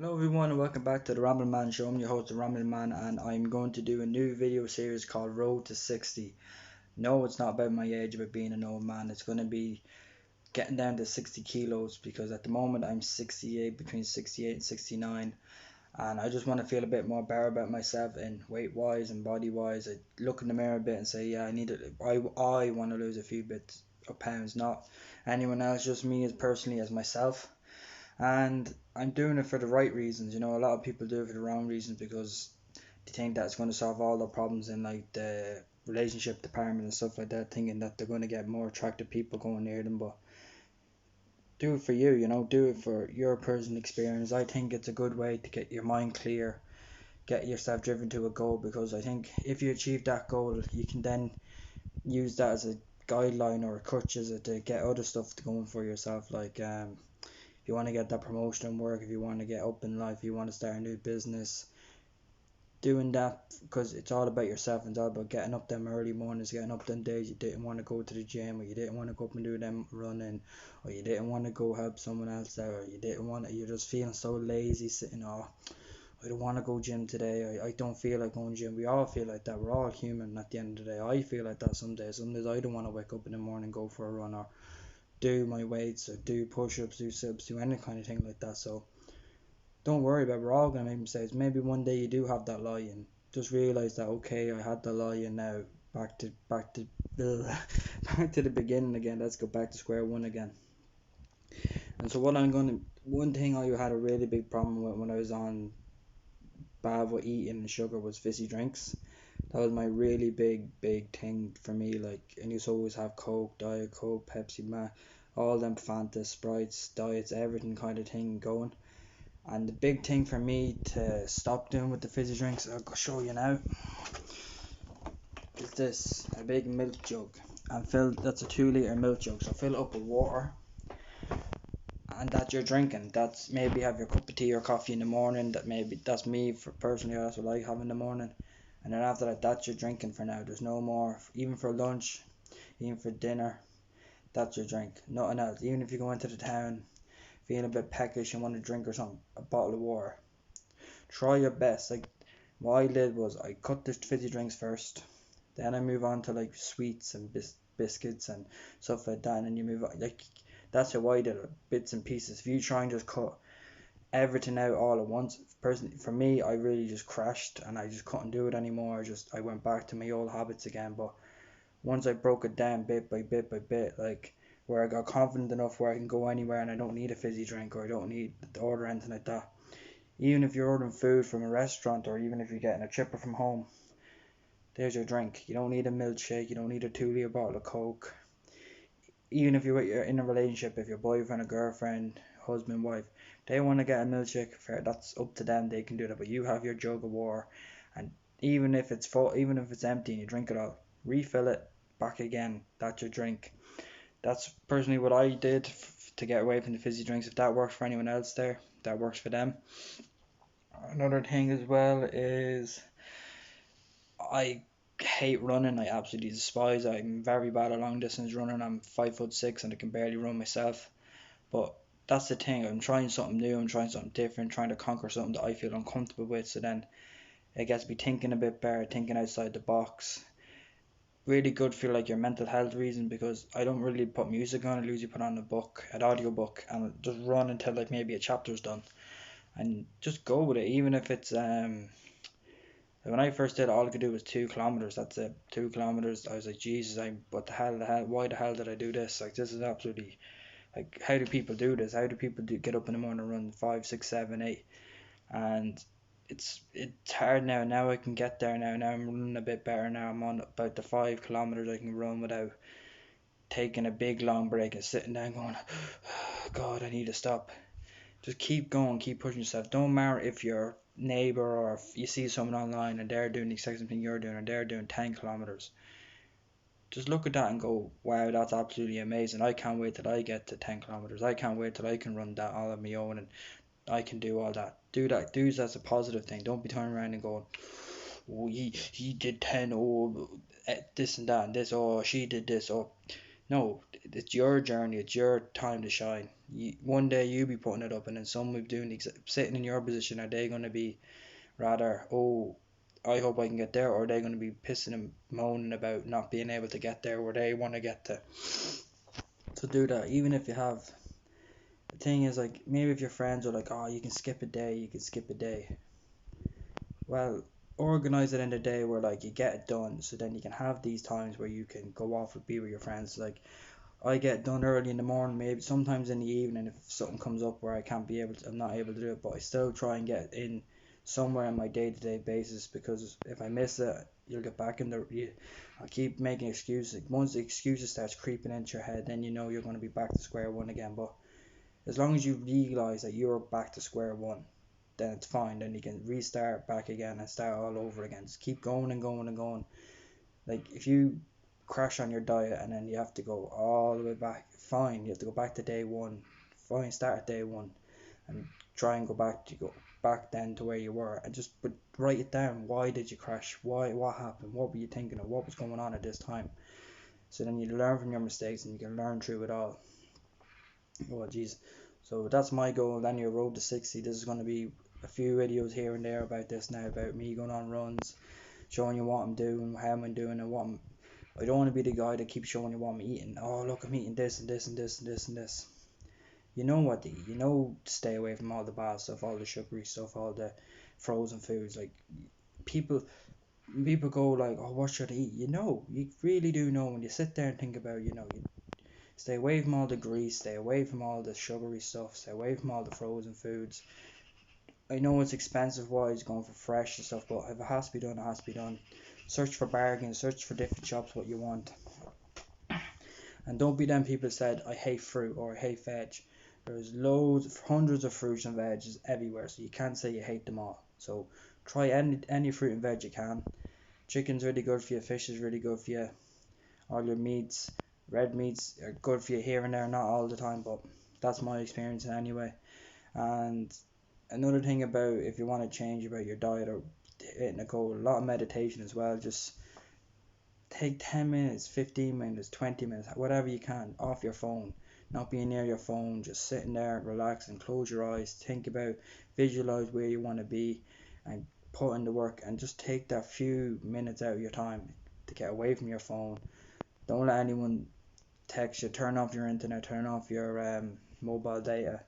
Hello everyone and welcome back to the Ramble Man Show. I'm your host, the Ramble Man, and I'm going to do a new video series called Road to 60. No, it's not about my age, about being an old man. It's going to be getting down to 60 kilos because at the moment I'm 68, between 68 and 69, and I just want to feel a bit more better about myself and weight wise and body wise. I look in the mirror a bit and say, yeah, I want to lose a few bits of pounds, not anyone else, just me as personally as myself, and I'm doing it for the right reasons. A lot of people do it for the wrong reasons because they think that it's going to solve all the problems in like the relationship department and stuff like that, thinking that they're going to get more attractive people going near them. But do it for you, do it for your personal experience. I think it's a good way to get your mind clear, get yourself driven to a goal, because I think if you achieve that goal, you can then use that as a guideline or a crutch as to get other stuff going for yourself, like if you want to get that promotion in work, if you want to get up in life, if you want to start a new business, doing that, because it's all about yourself and it's all about getting up them early mornings, getting up them days you didn't want to go to the gym, or you didn't want to go up and do them running, or you didn't want to go help someone else out, or you didn't want to, you're just feeling so lazy sitting, oh, I don't want to go gym today, I don't feel like going gym. We all feel like that, we're all human at the end of the day. I feel like that some days I don't want to wake up in the morning, go for a run, or do my weights, or do push-ups, do sit-ups, do any kind of thing like that. So don't worry about it. We're all gonna make mistakes. Maybe one day you do have that lie, and just realize that, okay, I had the lie, and now back to back to the beginning again. Let's go back to square one again. And so one thing I had a really big problem with when I was on bad with eating and sugar was fizzy drinks. That was my really big thing for me. Like, and used to always have Coke, Diet Coke, Pepsi, all them Fanta, Sprites, diets, everything kind of thing going. And the big thing for me to stop doing with the fizzy drinks, I'll show you now, is this, a big milk jug. And that's a 2 litre milk jug. So fill it up with water, and that you're drinking. That's maybe have your cup of tea or coffee in the morning. That's me for personally. That's what I have in the morning. And then after that, that's your drinking for now. There's no more, even for lunch, even for dinner. That's your drink. Nothing else. Even if you go into the town feeling a bit peckish and want to drink or something, a bottle of water. Try your best. Like, what I did was I cut the fizzy drinks first, then I move on to like sweets and biscuits and stuff like that, and then you move on. Like, that's how I did it, bits and pieces. If you try and just cut everything out all at once, personally for me, I really just crashed and I just couldn't do it anymore. I went back to my old habits again. But once I broke it down bit by bit by bit, like where I got confident enough where I can go anywhere and I don't need a fizzy drink, or I don't need to order anything like that. Even if you're ordering food from a restaurant, or even if you're getting a chipper from home, there's your drink. You don't need a milkshake, you don't need a 2 litre bottle of Coke. Even if you're in a relationship, if your boyfriend or girlfriend, husband, wife, they want to get a milkshake, fair, that's up to them, they can do that. But you have your jug of water, and even if it's full, even if it's empty and you drink it all, refill it back again. That's your drink. That's personally what I did to get away from the fizzy drinks. If that works for anyone else there, that works for them. Another thing as well is I hate running. I absolutely despise it. I'm very bad at long distance running. I'm 5'6" and I can barely run myself. But that's the thing. I'm trying something new. I'm trying something different. Trying to conquer something that I feel uncomfortable with. So then it gets me thinking a bit better, thinking outside the box. Really good for like your mental health reason, because I don't really put music on. I usually put on a book, an audio book, and just run until like maybe a chapter's done, and just go with it. Even if it's when I first did it, all I could do was 2 kilometers. That's it, 2 kilometers. I was like, Jesus, what the hell, why the hell did I do this? Like, this is absolutely, like, how do people do this? How do people get up in the morning and run 5, 6, 7, 8? And it's hard now. Now I can get there now. Now I'm running a bit better now. I'm on about the 5 kilometers I can run without taking a big long break and sitting down going, God, I need to stop. Just keep going, keep pushing yourself. Don't matter if your neighbor or if you see someone online and they're doing the exact same thing you're doing, or they're doing 10 kilometers. Just look at that and go, wow, that's absolutely amazing. I can't wait till I get to 10 kilometers. I can't wait till I can run that all on my own and I can do all that. Do that. Do that as a positive thing. Don't be turning around and going, oh, he did 10, oh, this and this, oh, she did this, oh. No, it's your journey, it's your time to shine. one day you be putting it up, and then someone will be doing sitting in your position. Are they going to be rather, oh, I hope I can get there, or are they going to be pissing and moaning about not being able to get there where they want to get to? So do that. Even if you have, the thing is, like, maybe if your friends are like, oh, you can skip a day, you can skip a day. Well, organize it in a day where like you get it done, so then you can have these times where you can go off and be with your friends. Like, I get done early in the morning, maybe sometimes in the evening if something comes up where I can't be able to, I'm not able to do it, but I still try and get in somewhere on my day-to-day basis, because if I miss it, you'll get back in I keep making excuses. Once the excuses starts creeping into your head, then you know you're going to be back to square one again. But as long as you realize that you're back to square one, then it's fine. Then you can restart back again and start all over again. Just keep going and going and going. Like, if you crash on your diet and then you have to go all the way back, fine. You have to go back to day one. Fine, start at day one and try and go back then to where you were, and just but write it down. Why did you crash? Why? What happened? What were you thinking of? What was going on at this time? So then you learn from your mistakes and you can learn through it all. Oh jeez. So that's my goal. Then your road to 60. This is going to be a few videos here and there about this now, about me going on runs, showing you what I'm doing, how I'm doing, and I don't want to be the guy that keeps showing you what I'm eating. Oh, look, I'm eating this and this and this and this and this. You know what to eat. You know to stay away from all the bad stuff, all the sugary stuff, all the frozen foods. Like, people go like, oh, what should I eat? You really do know when you sit there and think about it, you stay away from all the grease, stay away from all the sugary stuff, stay away from all the frozen foods. I know it's expensive wise going for fresh and stuff, but if it has to be done, it has to be done. Search for bargains, search for different shops what you want. And don't be them people said, I hate fruit or I hate veg. There's hundreds of fruits and veggies everywhere, so you can't say you hate them all. So try any fruit and veg you can. Chicken's really good for you, fish is really good for you. All your meats, red meats are good for you here and there, not all the time, but that's my experience anyway. And another thing about, if you want to change about your diet or hitting a goal, a lot of meditation as well. Just take 10 minutes, 15 minutes, 20 minutes, whatever you can, off your phone. Not being near your phone, just sitting there, relax and close your eyes, think about, visualize where you want to be, and put in the work, and just take that few minutes out of your time to get away from your phone. Don't let anyone text you, turn off your internet, turn off your mobile data.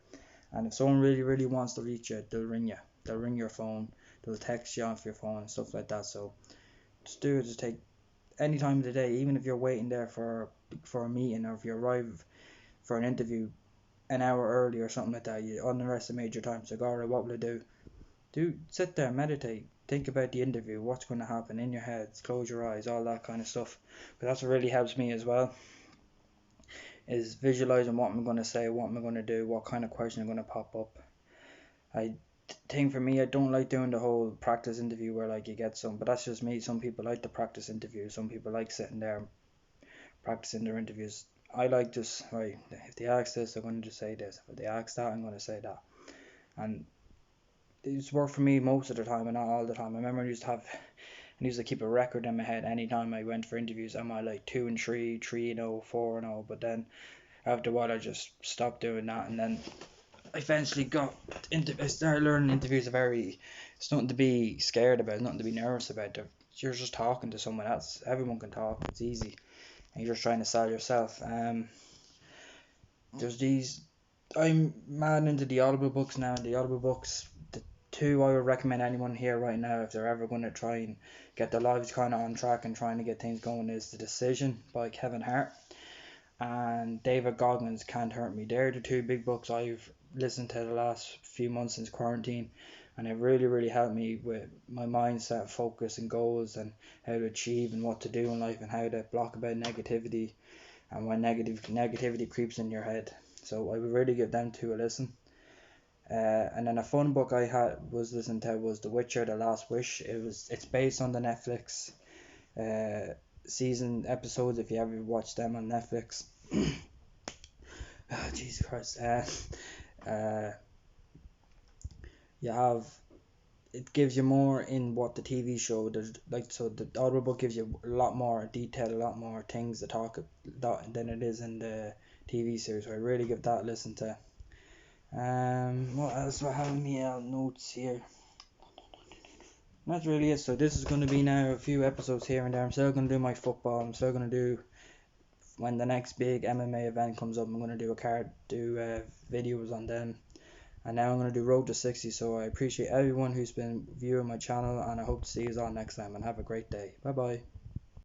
And if someone really, really wants to reach you, they'll ring you. They'll ring your phone, they'll text you off your phone and stuff like that. So just do it, just take any time of the day, even if you're waiting there for a meeting, or if you arrive for an interview an hour early or something like that, you underestimate your time. So, alright, what will I do? Sit there, meditate, think about the interview, what's going to happen in your head, close your eyes, all that kind of stuff. But that's what really helps me as well, is visualizing what I'm going to say, what I'm going to do, what kind of question I'm going to pop up. I think for me, I don't like doing the whole practice interview where like you get some, but that's just me. Some people like the practice interview, some people like sitting there practicing their interviews. I like just, right, if they ask this, I'm going to just say this. If they ask that, I'm going to say that. And it's worked for me most of the time, and not all the time. I remember I used to keep a record in my head anytime I went for interviews. Am I like 2 and 3, 3 and 0, 4 and 0? But then after a while, I just stopped doing that, and then I eventually I started learning interviews it's nothing to be scared about, nothing to be nervous about. You're just talking to someone else. Everyone can talk. It's easy, and you're just trying to sell yourself. There's these. I'm mad into the Audible books now. The Audible books, the two I would recommend anyone here right now if they're ever going to try and get their lives kind of on track and trying to get things going, is The Decision by Kevin Hart and David Goggins' Can't Hurt Me. They're the two big books I've listened to the last few months since quarantine, and it really, really helped me with my mindset, focus, and goals, and how to achieve and what to do in life, and how to block about negativity and when negativity creeps in your head. So I would really give them two a listen. And then a fun book I had was listening to was The Witcher: The Last Wish. It's based on the Netflix season episodes, if you ever watched them on Netflix. Oh, Jesus Christ. You have, it gives you more in what the TV show does. Like, so the audiobook gives you a lot more detail, a lot more things to talk about than it is in the TV series. So I really give that a listen to. What else do I have in my notes here? That's really it. So this is going to be now a few episodes here and there. I'm still going to do my football. I'm still going to do, when the next big MMA event comes up, I'm going to do videos on them. And now I'm going to do Road to 60. So I appreciate everyone who's been viewing my channel, and I hope to see you all next time, and have a great day. Bye bye.